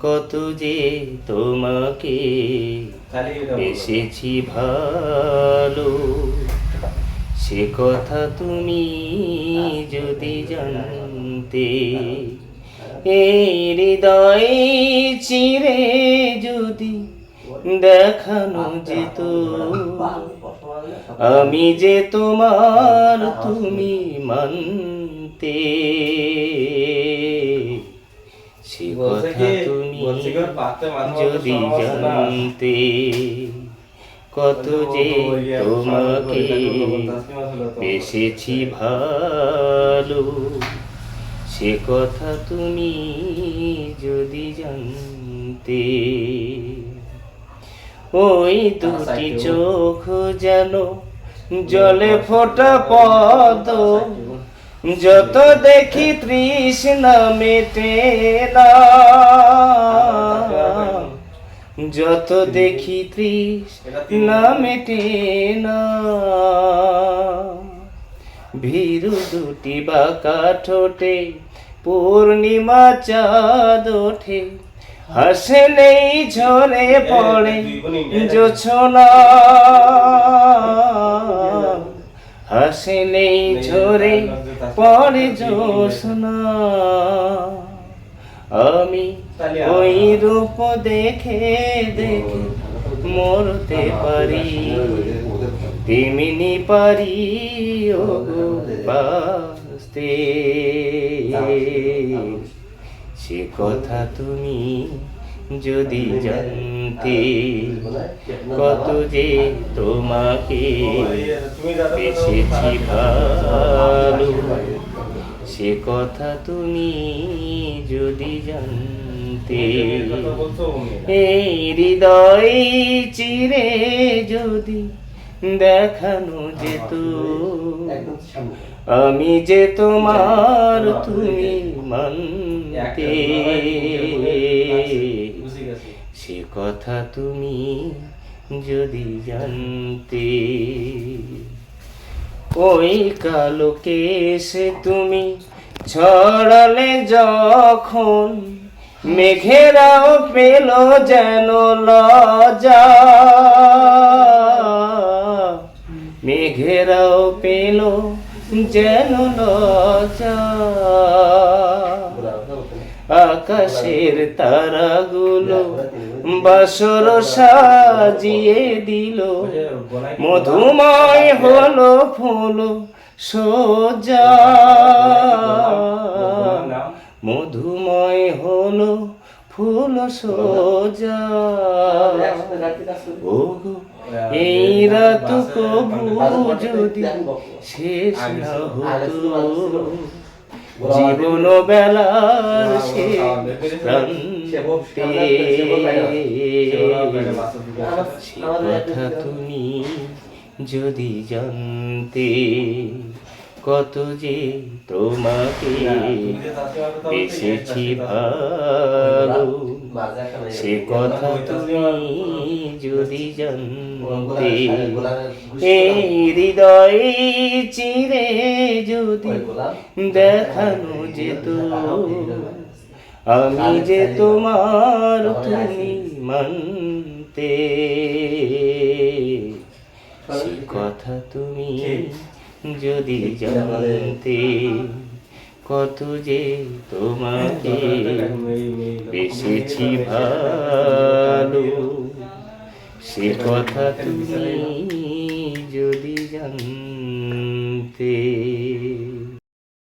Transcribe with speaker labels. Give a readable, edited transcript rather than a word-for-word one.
Speaker 1: কত যে তোমাকে বেসেছি ভালো, সে কথা তুমি যদি জানতে। এই হৃদয়ে চিরে যদি দেখানো যেত, আমি যে তোমার তুমি মানতে। সে কথা তুমি যদি জানতে, কত যে তোমাকে বেসেছি ভালো, সে কথা তুমি যদি জানতে। ওই দুটি চোখ যেন জলে ফোটা পদ্ম, যত দেখি তৃষ্ণা মেটে না, যত দেখি তৃষ্ণা মেটে না। ভীরু দুটি বাঁকা ঠোঁটে পূর্ণিমা চাঁদ ওঠে, হাসলেই ঝরে পড়ে জোছনা, হাসলেই ঝরে পড়ে জোছনা। আমি ওই রূপ দেখে দেখে মরতে পারি, তেমনি পারি ও বাঁচতে। সে কথা তুমি যদি জানতে, কত যে তোমাকে বেসেছি ভালো, সে কথা তুমি যদি জানতে। এই হৃদয় চিরে যদি দেখানো যেত, আমি যে তোমার তুমি মানতে। সে কথা তুমি যদি জানতে। ওই কালো কেশে তুমি ছড়ালে যখন, মেঘেরাও পেল যেন লজ্জা, মেঘেরাও পেল যেন লজ্জা। আকাশের তারাগুলো বাসর সাজিয়ে দিল, মধুময় হলো ফুল সোজা, মধুময় হলো ফুল সোজা। ও এই রাত কবু যদি শেষ না হতো, জীবন বেলার শেষ প্রান্তে। সে কথা তুমি যদি জানতে, কত যে তোমাকে বেসেছি ভালো, সে কথা তুমি যদি জানতে। এই হৃদয়ে চিরে যদি দেখানো যেত, আমি যে তোমার তুমি মানতে। সে কথা তুমি যদি জানতে, কত যে তোমাকে বেসেছি ভালো, সে কথা তুমি যদি জানতে।